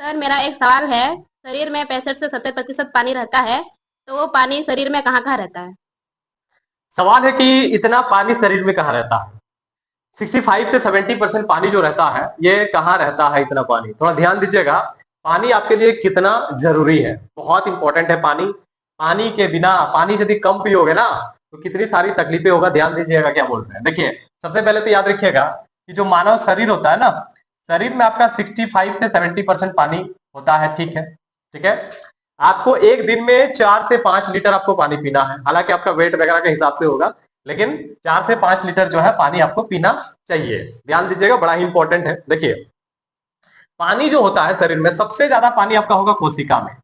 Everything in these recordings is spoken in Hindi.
सर मेरा एक सवाल है। शरीर में 65 से 70% पानी रहता है, तो वो पानी शरीर में कहाँ कहाँ रहता है? सवाल है कि इतना पानी शरीर में कहाँ रहता है। 65 से 70% पानी जो रहता है ये कहाँ रहता है, इतना पानी थोड़ा ध्यान दीजिएगा। पानी आपके लिए कितना जरूरी है, बहुत इंपॉर्टेंट है पानी। पानी के बिना, पानी यदि कम पियोगे ना तो कितनी सारी तकलीफें होगा। ध्यान दीजिएगा क्या बोल रहे हैं। देखिए, सबसे पहले तो याद रखिएगा कि जो मानव शरीर होता है ना, शरीर में आपका 65 से 70% पानी होता है। ठीक है, ठीक है। आपको एक दिन में 4 से 5 लीटर आपको पानी पीना है। हालांकि आपका वेट वगैरह के हिसाब से होगा, लेकिन 4 से 5 लीटर जो है पानी आपको पीना चाहिए। ध्यान दीजिएगा, बड़ा ही इंपॉर्टेंट है। देखिए, पानी जो होता है शरीर में, सबसे ज्यादा पानी आपका होगा कोशिका में।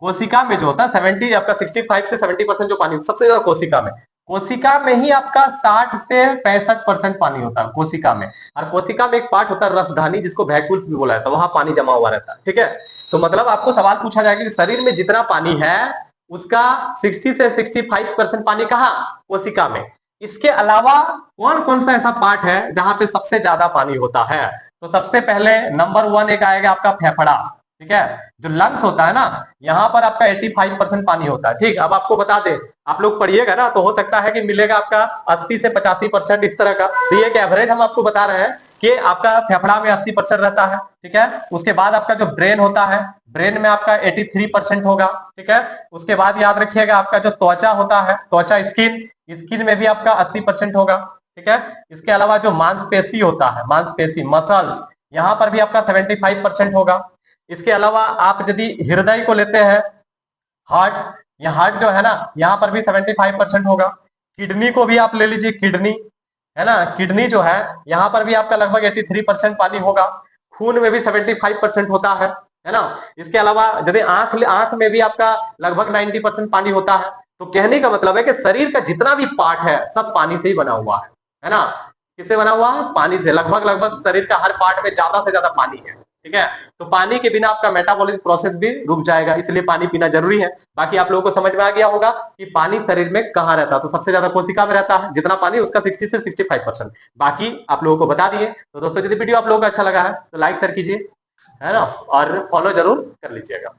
कोशिका में जो होता है 65 से 70% जो पानी सबसे ज्यादा कोशिका में। कोशिका में ही आपका 60 से 65% पानी होता है कोशिका में। और कोशिका में एक पार्ट होता है रसधानी, जिसको वैक्यूल्स भी बोला जाता है, वहां पानी जमा हुआ रहता है। ठीक है, तो मतलब आपको सवाल पूछा जाएगा कि शरीर में जितना पानी है उसका 60 से 65% पानी कहाँ, कोशिका में। इसके अलावा कौन कौन सा ऐसा पार्ट है जहां पे सबसे ज्यादा पानी होता है? तो सबसे पहले नंबर 1 एक आएगा आपका फेफड़ा। ठीक है, जो लंग्स होता है ना, यहाँ पर आपका 85% पानी होता है। ठीक, अब आपको बता दें, आप लोग पढ़िएगा ना तो हो सकता है कि मिलेगा आपका 80 से 85% इस तरह का। तो ये एक एवरेज हम आपको बता रहे हैं कि आपका फेफड़ा में 80% रहता है। ठीक है, उसके बाद आपका जो ब्रेन होता है, ब्रेन में आपका 83% होगा। ठीक है, उसके बाद याद रखिएगा आपका जो त्वचा होता है, त्वचा स्किन, स्किन में भी आपका 80% होगा। ठीक है, इसके अलावा जो मांसपेशी होता है, मांसपेशी मसल्स, यहाँ पर भी आपका 75% होगा। इसके अलावा आप यदि हृदय को लेते हैं, हार्ट, या हार्ट जो है ना, यहाँ पर भी 75% होगा। किडनी को भी आप ले लीजिए, किडनी है ना, किडनी जो है यहाँ पर भी आपका लगभग 83% पानी होगा। खून में भी 75% होता है ना। इसके अलावा यदि आंख, आंख में भी आपका लगभग 90% पानी होता है। तो कहने का मतलब है कि शरीर का जितना भी पार्ट है सब पानी से ही बना हुआ है ना। किससे बना हुआ है? पानी से। लगभग लगभग शरीर का हर पार्ट में ज्यादा से ज्यादा पानी है। ठीक है, तो पानी के बिना आपका मेटाबॉलिज्म प्रोसेस भी रुक जाएगा, इसलिए पानी पीना जरूरी है। बाकी आप लोगों को समझ में आ गया होगा कि पानी शरीर में कहाँ रहता है। तो सबसे ज्यादा कोशिका में रहता है, जितना पानी उसका 60 से 65%। बाकी आप लोगों को बता दिए। तो दोस्तों, यदि वीडियो आप लोगों को अच्छा लगा है तो लाइक शेयर कीजिए, है ना, और फॉलो जरूर कर लीजिएगा।